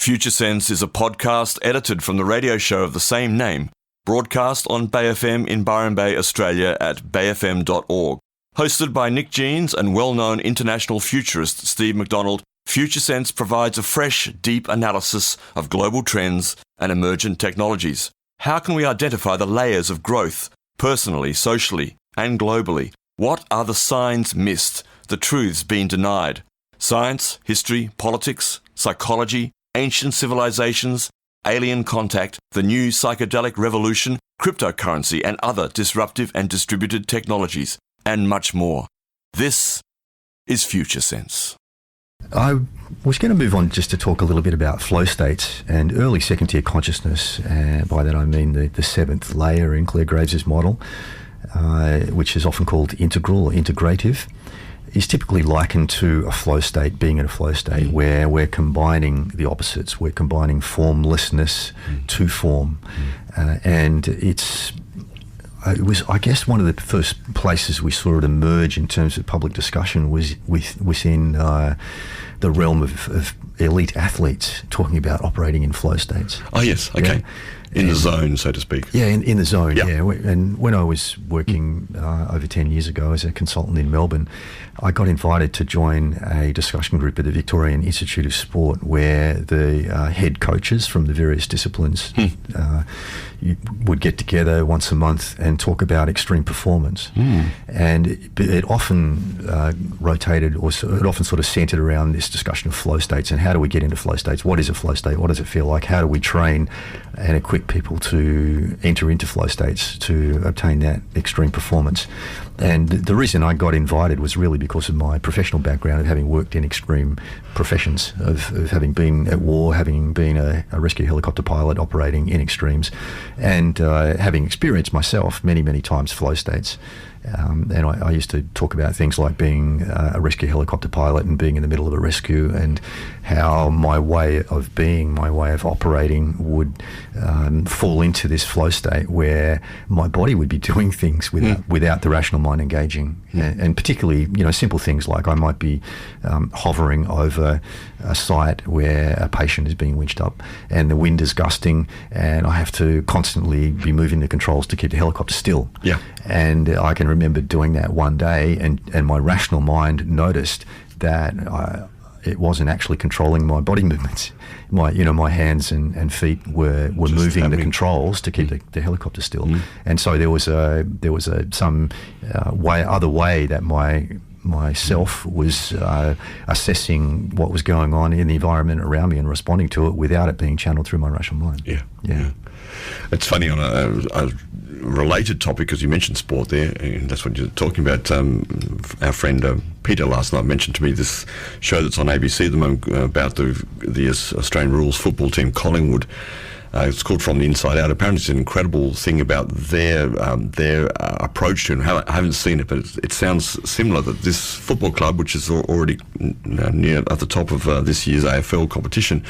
Future Sense is a podcast edited from the radio show of the same name, broadcast on Bay FM in Byron Bay, Australia at bayfm.org. Hosted by Nick Jeans and well-known international futurist Steve McDonald, Future Sense provides a fresh, deep analysis of global trends and emergent technologies. How can we identify the layers of growth, personally, socially, and globally? What are the signs missed, the truths being denied? Science, history, politics, psychology, ancient civilizations, alien contact, the new psychedelic revolution, cryptocurrency and other disruptive and distributed technologies, and much more. This is Future Sense. I was going to move on just to talk a little bit about flow states and early second-tier consciousness. By that I mean the seventh layer in Claire Graves' model, which is often called integral or integrative, is typically likened to a flow state, being in a flow state where we're combining the opposites. We're combining formlessness to form. And it was, I guess, one of the first places we saw it emerge in terms of public discussion was within the realm of elite athletes talking about operating in flow states. Oh, yes, okay. Yeah. In the zone, so to speak. Yeah, in the zone, Yep. yeah. And when I was working over 10 years ago as a consultant in Melbourne, I got invited to join a discussion group at the Victorian Institute of Sport where the head coaches from the various disciplines would get together once a month and talk about extreme performance. And it often rotated, or it often sort of centered around this discussion of flow states and how do we get into flow states? What is a flow state? What does it feel like? How do we train and equip people to enter into flow states to obtain that extreme performance? And the reason I got invited was really because of my professional background of having worked in extreme professions, of having been at war, having been a rescue helicopter pilot operating in extremes, and having experienced myself many, many times flow states. And I used to talk about things like being a rescue helicopter pilot and being in the middle of a rescue, and how my way of being, my way of operating would fall into this flow state where my body would be doing things without the rational mind engaging. And particularly, simple things like I might be hovering over a site where a patient is being winched up and the wind is gusting and I have to constantly be moving the controls to keep the helicopter still. Yeah. And I can remember doing that one day and my rational mind noticed that it wasn't actually controlling my body movements. My hands and feet were moving the controls to keep the helicopter still. And so there was some other way that myself was assessing what was going on in the environment around me and responding to it without it being channeled through my rational mind. Yeah. It's funny, on a related topic, because you mentioned sport there, and that's what you're talking about. Our friend Peter last night mentioned to me this show that's on ABC at the moment about the Australian rules football team Collingwood. It's called From the Inside Out. Apparently it's an incredible thing about their approach to it. I haven't seen it, but it sounds similar, that this football club, which is already near at the top of this year's AFL competition,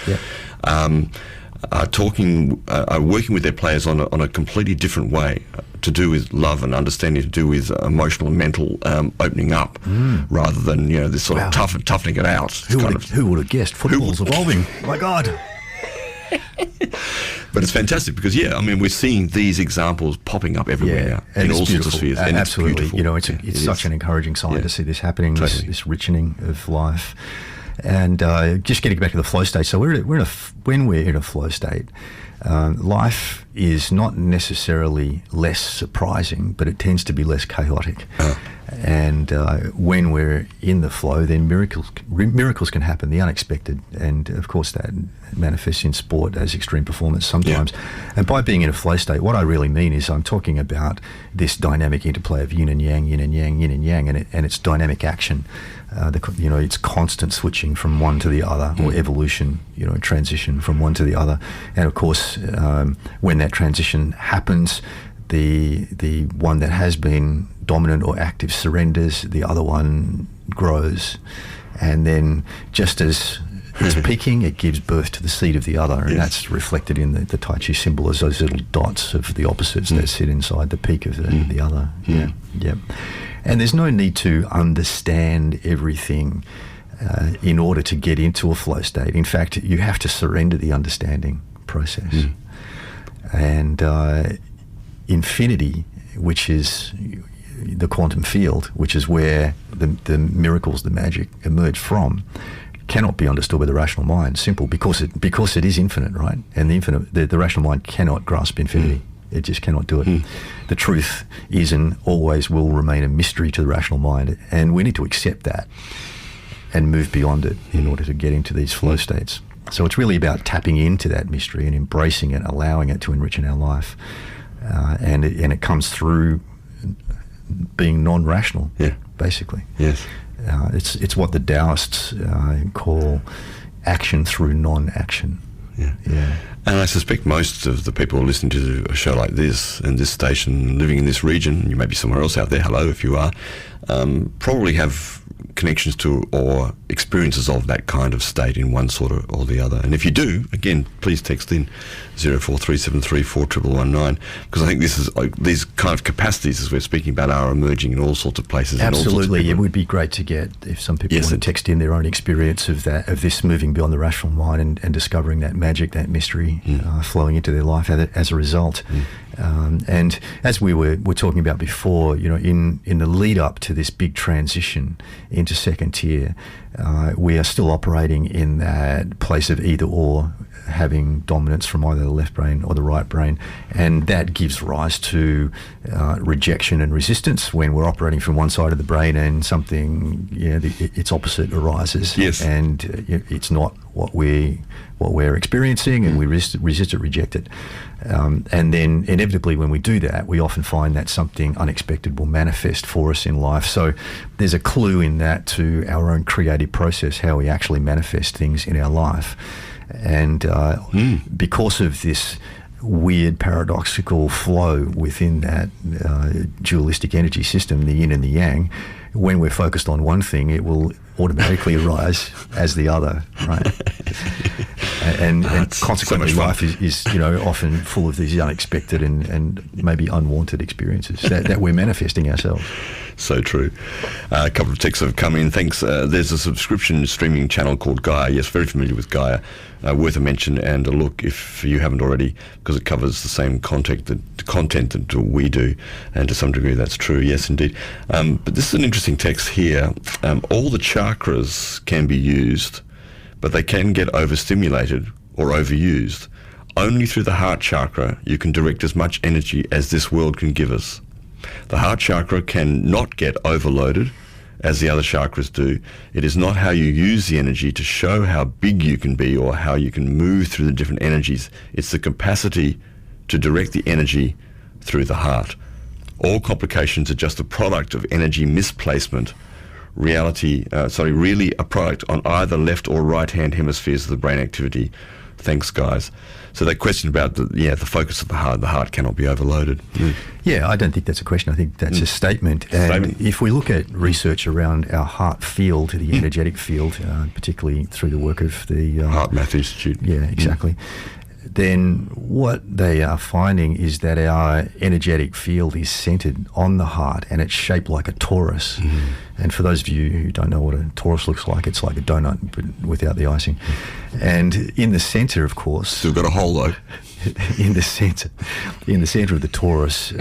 are working with their players on a completely different way, to do with love and understanding, to do with emotional and mental opening up, rather than this sort of toughening it out. Who would have guessed football's evolving? My God. But it's fantastic because, we're seeing these examples popping up everywhere now, in all sorts of spheres. And absolutely. It's beautiful. It's such an encouraging sign to see this happening, totally. this richening of life. And just getting back to the flow state, so when we're in a flow state, life is not necessarily less surprising, but it tends to be less chaotic. And when we're in the flow, then miracles can happen, the unexpected, and of course that manifests in sport as extreme performance sometimes. And by being in a flow state, what I really mean is I'm talking about this dynamic interplay of yin and yang, yin and yang, yin and yang, and it's dynamic action. It's constant switching from one to the other, or evolution, transition from one to the other. And of course, when that transition happens, the one that has been dominant or active surrenders, the other one grows, and then just as it's peaking, it gives birth to the seed of the other, and that's reflected in the Tai Chi symbol as those little dots of the opposites that sit inside the peak of the other. And there's no need to understand everything in order to get into a flow state. In fact, you have to surrender the understanding process. And infinity, which is the quantum field, which is where the miracles, the magic emerge from, cannot be understood by the rational mind. Simple, because it is infinite, right? And the rational mind cannot grasp infinity. It just cannot do it. The truth is and always will remain a mystery to the rational mind, and we need to accept that and move beyond it in order to get into these flow states. So it's really about tapping into that mystery and embracing it, allowing it to enrich in our life, and it comes through being non-rational, basically. Yes. It's what the Taoists call action through non-action. Yeah. And I suspect most of the people listening to a show like this and this station, living in this region, you may be somewhere else out there, hello if you are, probably have connections to or experiences of that kind of state in one sort or the other. And if you do, again, please text in 0437341119, because I think this is these kind of capacities, as we're speaking about, are emerging in all sorts of places. Absolutely. It would be great to get, if some people want to text in their own experience of this moving beyond the rational mind and discovering that magic, that mystery flowing into their life as a result. And as we were talking about before, in the lead up to this big transition into second tier, we are still operating in that place of either or, having dominance from either the left brain or the right brain, and that gives rise to rejection and resistance when we're operating from one side of the brain and something, its opposite arises. Yes. And it's not what we're experiencing, and we resist it, reject it. And then inevitably when we do that, we often find that something unexpected will manifest for us in life. So there's a clue in that to our own creative process, how we actually manifest things in our life. And because of this weird paradoxical flow within that dualistic energy system, the yin and the yang, when we're focused on one thing, it will automatically arise as the other, right? And consequently, so life is often full of these unexpected and maybe unwanted experiences that we're manifesting ourselves. So true. A couple of texts have come in. Thanks. There's a subscription streaming channel called Gaia. Yes, very familiar with Gaia. Worth a mention and a look if you haven't already, because it covers the same content that we do, and to some degree that's true. Yes, indeed. But this is an interesting text here. All the chakras can be used, but they can get overstimulated or overused. Only through the heart chakra you can direct as much energy as this world can give us. The heart chakra can not get overloaded as the other chakras do. It is not how you use the energy to show how big you can be or how you can move through the different energies. It's the capacity to direct the energy through the heart. All complications are just a product of energy misplacement. Really a product on either left or right hand hemispheres of the brain activity. Thanks, guys. So that question about the focus of the heart cannot be overloaded. Yeah, I don't think that's a question. I think that's a statement. And if we look at research around our heart field, the energetic field, particularly through the work of the Heart Math Institute. Yeah, exactly. Then what they are finding is that our energetic field is centered on the heart, and it's shaped like a torus. And for those of you who don't know what a torus looks like, it's like a donut but without the icing. And in the center, of course, still got a hole though. In the center of the torus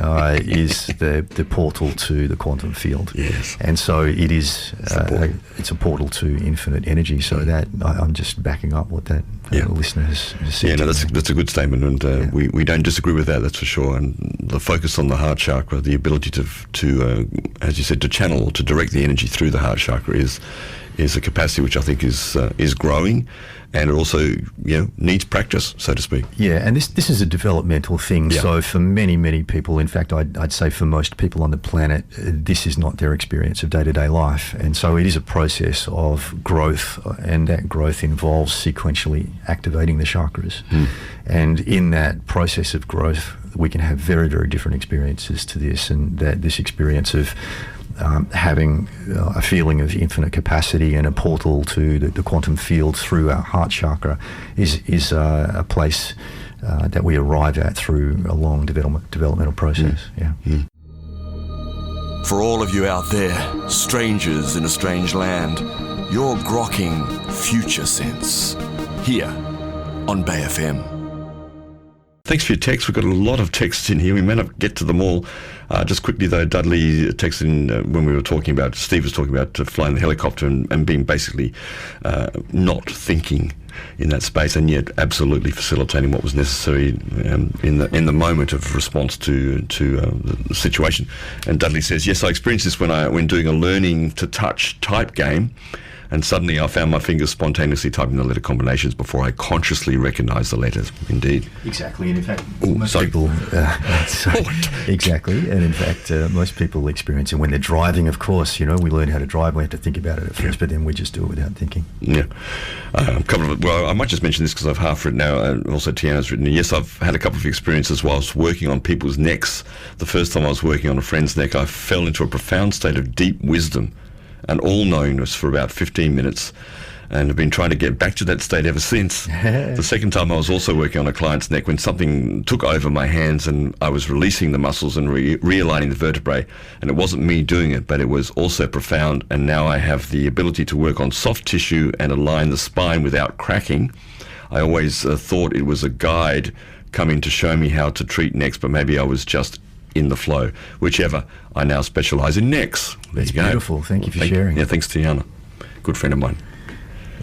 is the portal to the quantum field. Yes. And so it is. It's a portal to infinite energy. So that I'm just backing up what that listener has said. Yeah, no, that's a good statement, and we don't disagree with that. That's for sure. And the focus on the heart chakra, the ability to as you said, to channel or to direct the energy through the heart chakra is a capacity which I think is growing. And it also, needs practice, so to speak. Yeah, and this is a developmental thing. Yeah. So for many, many people, in fact, I'd say for most people on the planet, this is not their experience of day-to-day life. And so it is a process of growth, and that growth involves sequentially activating the chakras. And in that process of growth, we can have very, very different experiences to this, and that this experience of having a feeling of infinite capacity and a portal to the quantum field through our heart chakra is a place that we arrive at through a long developmental process. For all of you out there, strangers in a strange land, You're grokking Future Sense here on Bay FM. Thanks for your text. We've got a lot of texts in here. We may not get to them all. Just quickly, though, Dudley texted in when we were talking about, Steve was talking about flying the helicopter and being basically not thinking in that space, and yet absolutely facilitating what was necessary in the moment of response to the situation. And Dudley says, yes, I experienced this when doing a learning to touch type game, and suddenly I found my fingers spontaneously typing the letter combinations before I consciously recognised the letters. Indeed. Exactly, and in fact, most people... exactly, and in fact, most people experience it when they're driving, of course. You know, we learn how to drive, we have to think about it at first, but then we just do it without thinking. Yeah. Well, I might just mention this because I've half written now, and also Tiana's written. Yes, I've had a couple of experiences whilst working on people's necks. The first time I was working on a friend's neck, I fell into a profound state of deep wisdom and all-knowingness for about 15 minutes, and have been trying to get back to that state ever since. The second time I was also working on a client's neck when something took over my hands and I was releasing the muscles and realigning the vertebrae, and it wasn't me doing it, but it was also profound, and now I have the ability to work on soft tissue and align the spine without cracking. I always thought it was a guide coming to show me how to treat necks, but maybe I was just in the flow. Whichever, I now specialise in necks. That's beautiful. Thank you for sharing. Yeah, thanks to Tiana. Good friend of mine.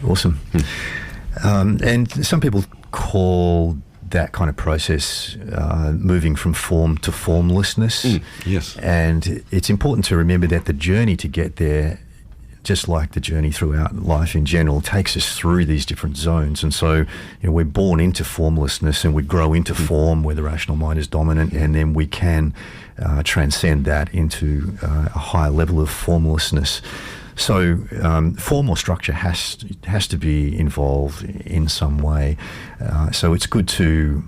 Awesome. And some people call that kind of process moving from form to formlessness. Yes. And it's important to remember that the journey to get there, just like the journey throughout life in general, takes us through these different zones. And so, you know, we're born into formlessness and we grow into form where the rational mind is dominant, and then we can transcend that into a higher level of formlessness. So form or structure has to be involved in some way. So it's good to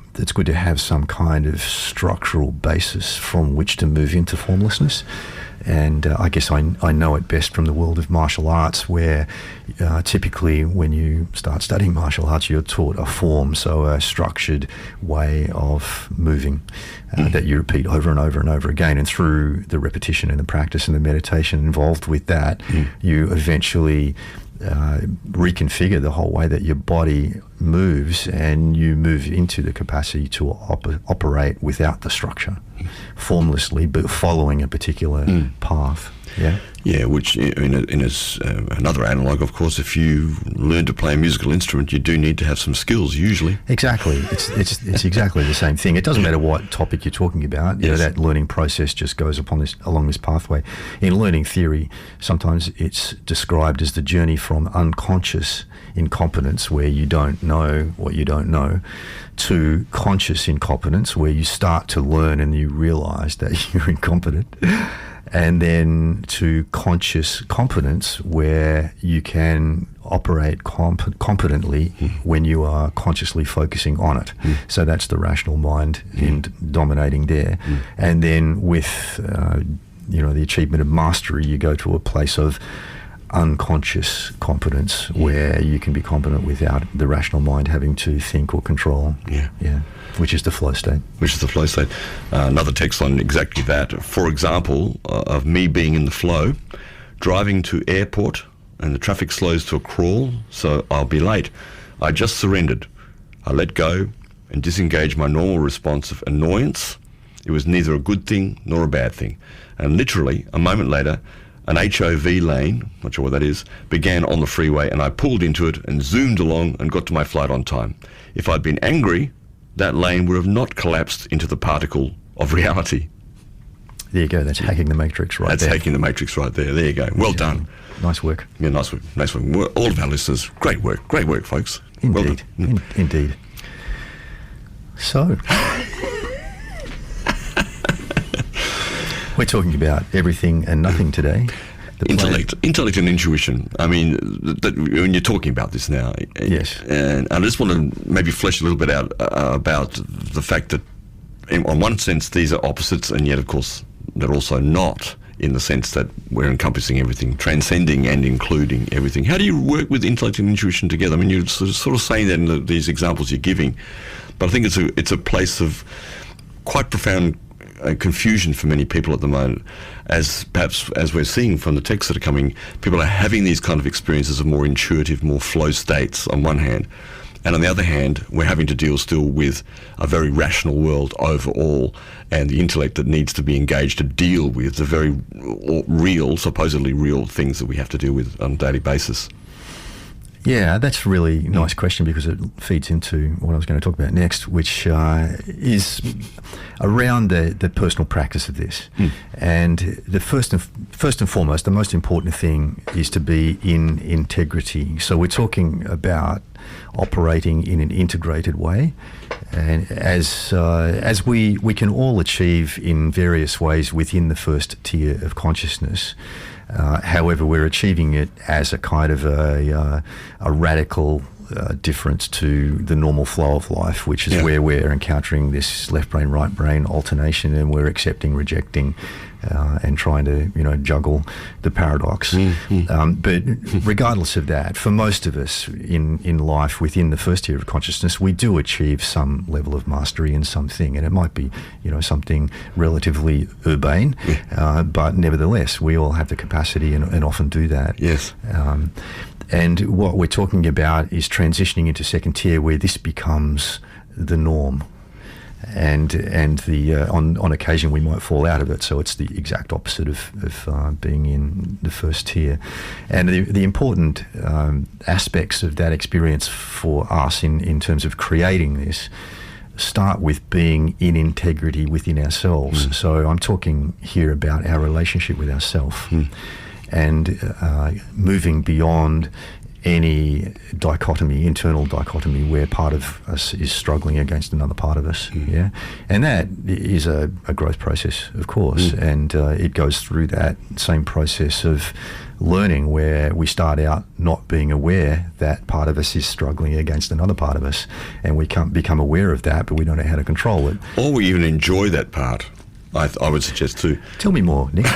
have some kind of structural basis from which to move into formlessness. And I guess I know it best from the world of martial arts, where typically when you start studying martial arts, you're taught a form, so a structured way of moving that you repeat over and over and over again. And through the repetition and the practice and the meditation involved with that, you eventually reconfigure the whole way that your body moves, and you move into the capacity to operate without the structure, formlessly, but following a particular path. Yeah, which in another analogue, of course, if you learn to play a musical instrument, you do need to have some skills, usually. Exactly. It's exactly the same thing. It doesn't matter what topic you're talking about. You know, that learning process just goes along this pathway. In learning theory, sometimes it's described as the journey from unconscious incompetence, where you don't know what you don't know, to conscious incompetence, where you start to learn and you realise that you're incompetent. And then to conscious competence, where you can operate competently when you are consciously focusing on it. So that's the rational mind dominating there. And then with the achievement of mastery, you go to a place of unconscious competence, where you can be competent without the rational mind having to think or control. Which is the flow state. Another text on exactly that. For example, of me being in the flow, driving to airport, and the traffic slows to a crawl, so I'll be late. I just surrendered. I let go and disengaged my normal response of annoyance. It was neither a good thing nor a bad thing. And literally, a moment later, an HOV lane, not sure what that is, began on the freeway, and I pulled into it and zoomed along and got to my flight on time. If I'd been angry, that lane would have not collapsed into the particle of reality. There you go. That's hacking the matrix right there. That's hacking the matrix right there. There you go. Well done. Nice work. Yeah, nice work. All of our listeners, great work, folks. Indeed. Well Indeed. So, we're talking about everything and nothing today. Intellect and intuition. I mean, when you're talking about this now, yes. And I just want to maybe flesh a little bit out about the fact that, in one sense, these are opposites, and yet, of course, they're also not, in the sense that we're encompassing everything, transcending and including everything. How do you work with intellect and intuition together? I mean, you're sort of saying that in these examples you're giving, but I think it's a place of quite profound confusion for many people at the moment, as we're seeing from the texts that are coming. People are having these kind of experiences of more intuitive, more flow states on one hand, and on the other hand, we're having to deal still with a very rational world overall, and the intellect that needs to be engaged to deal with the very real, supposedly real things that we have to deal with on a daily basis. Yeah, that's a really nice question, because it feeds into what I was going to talk about next, which is around the personal practice of this. And the first and foremost, the most important thing is to be in integrity. So we're talking about operating in an integrated way, and as we can all achieve in various ways within the first tier of consciousness. However, we're achieving it as a kind of a radical difference to the normal flow of life, which is where we're encountering this left brain, right brain alternation, and we're accepting, rejecting, and trying to, juggle the paradox. But regardless of that, for most of us in life, within the first tier of consciousness, we do achieve some level of mastery in something, and it might be, something relatively urbane, but nevertheless, we all have the capacity and often do that. Yes. And what we're talking about is transitioning into second tier, where this becomes the norm. And the on occasion we might fall out of it, so it's the exact opposite of being in the first tier. And the important aspects of that experience for us in terms of creating this start with being in integrity within ourselves. So I'm talking here about our relationship with ourselves, and moving beyond any dichotomy, internal dichotomy, where part of us is struggling against another part of us. And that is a growth process, of course, and it goes through that same process of learning, where we start out not being aware that part of us is struggling against another part of us, and we can't become aware of that, but we don't know how to control it. Or we even enjoy that part, I would suggest too. Tell me more, Nick.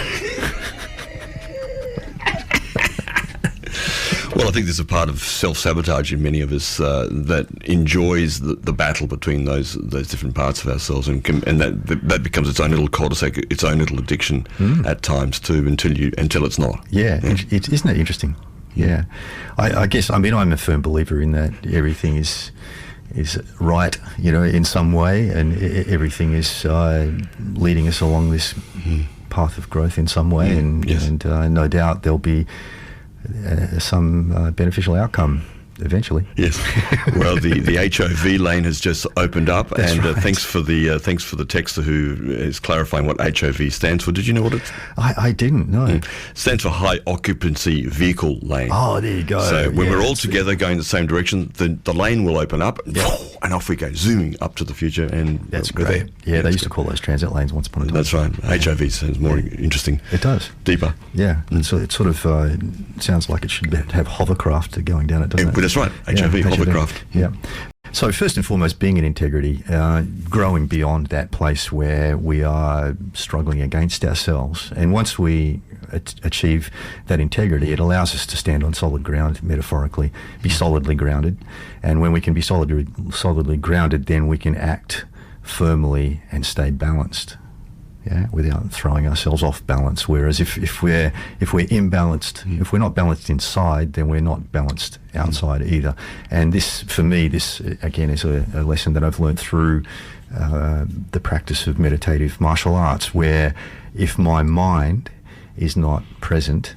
Well, I think there's a part of self-sabotage in many of us that enjoys the battle between those different parts of ourselves, and that becomes its own little cul-de-sac, its own little addiction at times too, until it's not. Isn't that interesting? Yeah, I guess. I mean, I'm a firm believer in that everything is right, in some way, and everything is leading us along this path of growth in some way, and no doubt there'll be some beneficial outcome eventually. Yes. Well, the HOV lane has just opened up. That's and right. thanks for the texter who is clarifying what HOV stands for. Did you know what it's? I didn't know. It stands for High Occupancy Vehicle Lane. Oh, there you go. So when we're all together going the same direction, the lane will open up, and off we go, zooming up to the future. And that's we're great. there. Yeah, they used to call those transit lanes once upon a time. That's right. HOV sounds more interesting. It does. Deeper. Yeah, and so it sort of sounds like it should have hovercraft going down it, doesn't it? That's right. HOV, hovercraft. Yeah. So first and foremost, being in integrity, growing beyond that place where we are struggling against ourselves. And once we achieve that integrity, it allows us to stand on solid ground, metaphorically, be solidly grounded. And when we can be solidly grounded, then we can act firmly and stay balanced. Yeah, without throwing ourselves off balance. Whereas if we're imbalanced, if we're not balanced inside, then we're not balanced outside either. And this, for me, again is a lesson that I've learned through the practice of meditative martial arts, where if my mind is not present,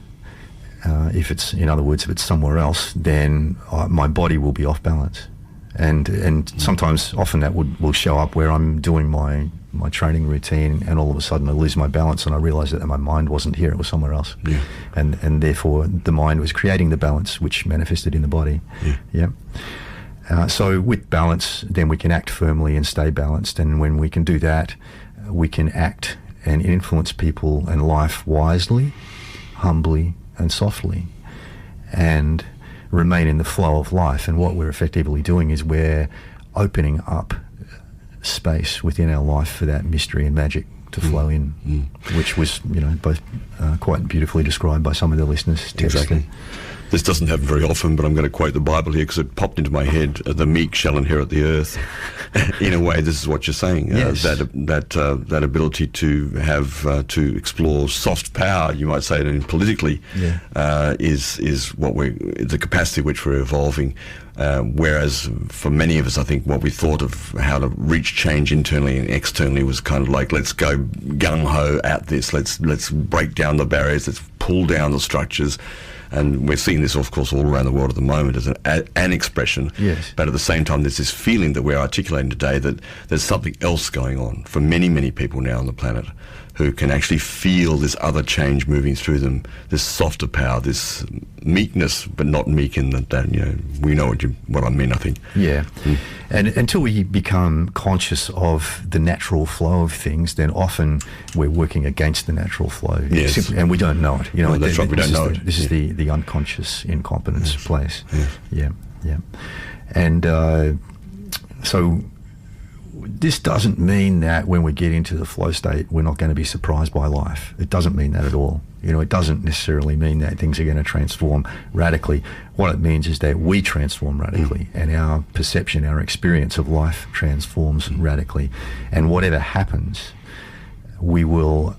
if it's, in other words, if it's somewhere else, then my body will be off balance. And sometimes, often that will show up where I'm doing my training routine, and all of a sudden I lose my balance, and I realise that my mind wasn't here; it was somewhere else. Yeah. And therefore the mind was creating the balance, which manifested in the body. Yeah. So with balance, then we can act firmly and stay balanced. And when we can do that, we can act and influence people and life wisely, humbly, and softly, and remain in the flow of life. And what we're effectively doing is we're opening up space within our life for that mystery and magic to flow in, which was, both quite beautifully described by some of the listeners. Exactly. This doesn't happen very often, but I'm going to quote the Bible here because it popped into my head: "The meek shall inherit the earth." In a way, this is what you're saying. Yes. That ability to have to explore soft power, you might say it politically, is what the capacity which we're evolving. Whereas for many of us, I think what we thought of how to reach change internally and externally was kind of like, let's go gung ho at this. Let's break down the barriers. Let's pull down the structures. And we're seeing this, of course, all around the world at the moment as an expression. Yes. But at the same time, there's this feeling that we're articulating today that there's something else going on for many, many people now on the planet who can actually feel this other change moving through them, this softer power, this meekness, but not meek in that we know what I mean, I think. Yeah. And until we become conscious of the natural flow of things, then often we're working against the natural flow. Yes. Simply, and we don't know it. No, that's right, we don't know it. This is the unconscious incompetence place. Yes. Yeah. And so this doesn't mean that when we get into the flow state, we're not going to be surprised by life. It doesn't mean that at all. It doesn't necessarily mean that things are going to transform radically. What it means is that we transform radically, and our perception, our experience of life transforms radically. And whatever happens, we will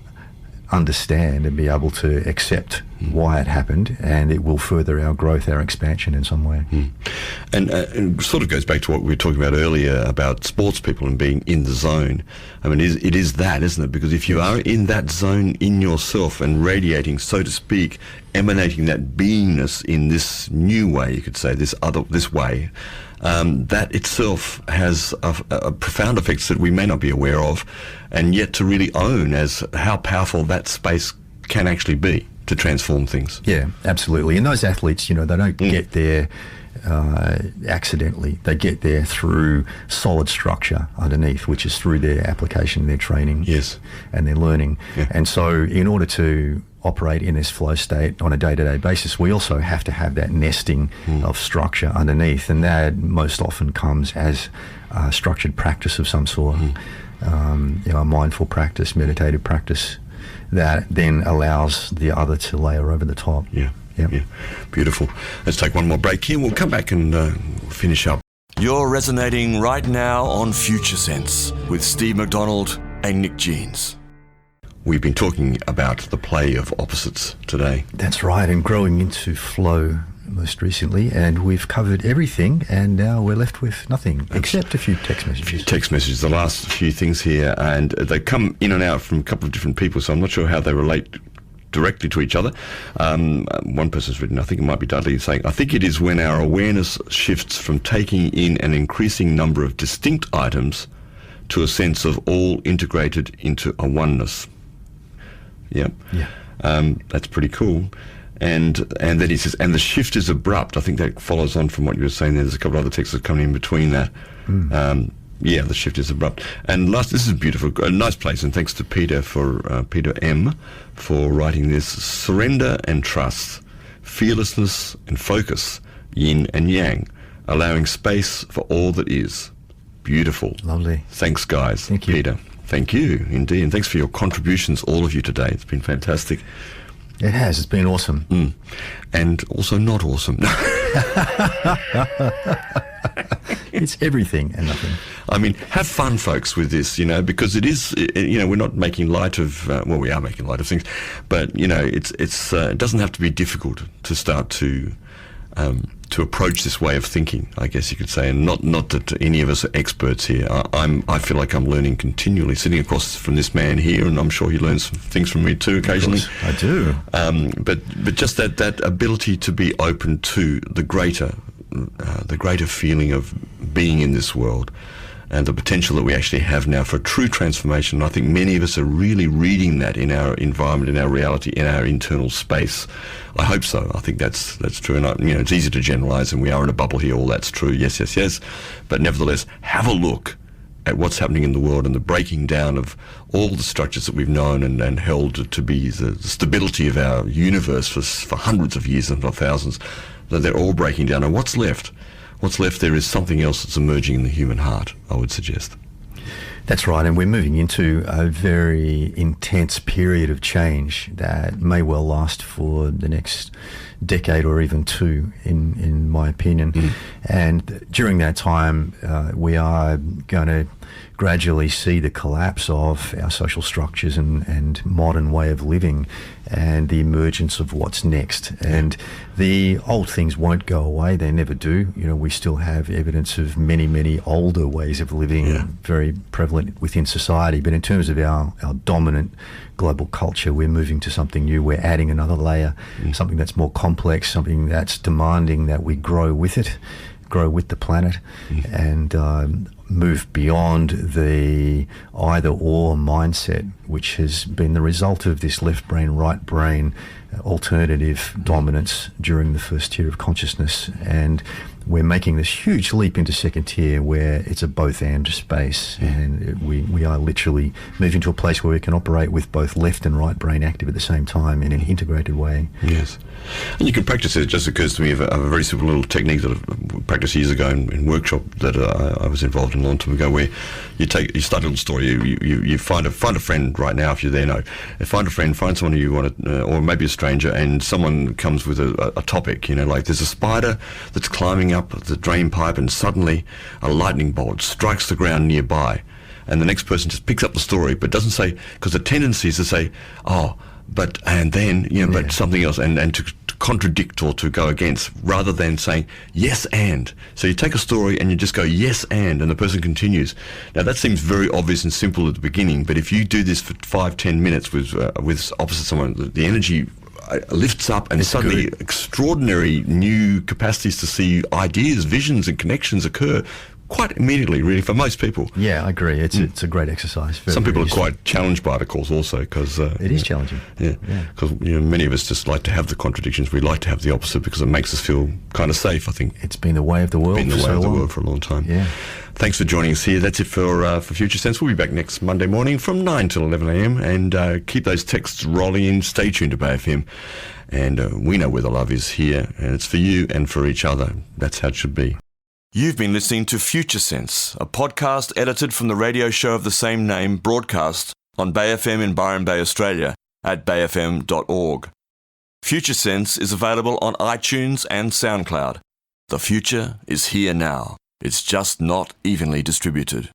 understand and be able to accept why it happened, and it will further our growth, our expansion in some way. And it sort of goes back to what we were talking about earlier about sports people and being in the zone. I mean, it is that, isn't it? Because if you are in that zone in yourself and radiating, so to speak, emanating that beingness in this new way, you could say, this way, that itself has a profound effects that we may not be aware of, and yet to really own as how powerful that space can actually be to transform things. Yeah, absolutely. And those athletes, they don't get there accidentally. They get there through solid structure underneath, which is through their application, their training, and their learning. Yeah. And so in order to operate in this flow state on a day-to-day basis, we also have to have that nesting of structure underneath, and that most often comes as structured practice of some sort, a mindful practice, meditative practice, that then allows the other to layer over the top. Yeah. Beautiful. Let's take one more break here. We'll come back and finish up. You're resonating right now on Future Sense with Steve McDonald and Nick Jeans. We've been talking about the play of opposites today. That's right, and growing into flow most recently, and we've covered everything, and now we're left with nothing except a few text messages. The last few things here, and they come in and out from a couple of different people, so I'm not sure how they relate directly to each other. One person's written, I think it might be Dudley, saying, I think it is when our awareness shifts from taking in an increasing number of distinct items to a sense of all integrated into a oneness. Yeah. That's pretty cool. And then he says, and the shift is abrupt. I think that follows on from what you were saying there. There's a couple of other texts that come in between that. The shift is abrupt. And last, this is beautiful, a nice place, and thanks to Peter M for writing this. Surrender and trust, fearlessness and focus, yin and yang, allowing space for all that is. Beautiful. Lovely. Thanks, guys. Thank you, Peter. Thank you, indeed. And thanks for your contributions, all of you, today. It's been fantastic. It has. It's been awesome. And also not awesome. It's everything and nothing. I mean, have fun, folks, with this, because it is, we're not making light of, we are making light of things, but, it doesn't have to be difficult to start to approach this way of thinking, I guess you could say, and not that any of us are experts here. I feel like I'm learning continually, sitting across from this man here, and I'm sure he learns some things from me too occasionally. Of course, I do. But just that ability to be open to the greater feeling of being in this world, and the potential that we actually have now for true transformation. I think many of us are really reading that in our environment, in our reality, in our internal space. I hope so. I think that's true. And it's easy to generalise, and we are in a bubble here. All that's true. Yes. But nevertheless, have a look at what's happening in the world and the breaking down of all the structures that we've known and held to be the stability of our universe for hundreds of years, if not thousands. That they're all breaking down. And what's left? What's left there is something else that's emerging in the human heart, I would suggest. That's right, and we're moving into a very intense period of change that may well last for the next decade or even two, in my opinion. And during that time, we are going to gradually see the collapse of our social structures and modern way of living, and the emergence of what's next. And the old things won't go away. They never do. You know, we still have evidence of many, many older ways of living, very prevalent within society. But in terms of our dominant global culture, we're moving to something new. We're adding another layer, something that's more complex, something that's demanding that we grow with it, grow with the planet, and move beyond the either-or mindset, which has been the result of this left brain, right brain alternative dominance during the first tier of consciousness. And we're making this huge leap into second tier where it's a both-and space, and we are literally moving to a place where we can operate with both left and right brain active at the same time in an integrated way. Yes. And you can practice it. It just occurs to me of a very simple little technique that I practiced years ago in workshop that I was involved in a long time ago, where you start a little story. You find a friend right now, if you're there. No, find a friend, find someone who you want to, or maybe a stranger, and someone comes with a topic. You know, like there's a spider that's climbing up the drain pipe, and suddenly a lightning bolt strikes the ground nearby, and the next person just picks up the story, but doesn't say, because the tendency is to say, oh, but and then but something else, and to contradict or to go against, rather than saying yes and. So you take a story and you just go yes and the person continues. Now that seems very obvious and simple at the beginning, but if you do this for 5-10 minutes with opposite someone, the energy lifts up, and suddenly extraordinary new capacities to see ideas, visions and connections occur quite immediately, really, for most people. Yeah, I agree. It's a great exercise. Some people are quite challenged by it, of course, also, because it is challenging. Yeah, because many of us just like to have the contradictions. We like to have the opposite because it makes us feel kind of safe. I think it's been the way of the world. For a long time. Yeah. Thanks for joining us here. That's it for Future Sense. We'll be back next Monday morning from 9 till 11 a.m. and keep those texts rolling in. Stay tuned to Bay FM, and we know where the love is here, and it's for you and for each other. That's how it should be. You've been listening to Future Sense, a podcast edited from the radio show of the same name, broadcast on Bay FM in Byron Bay, Australia, at bayfm.org. Future Sense is available on iTunes and SoundCloud. The future is here now. It's just not evenly distributed.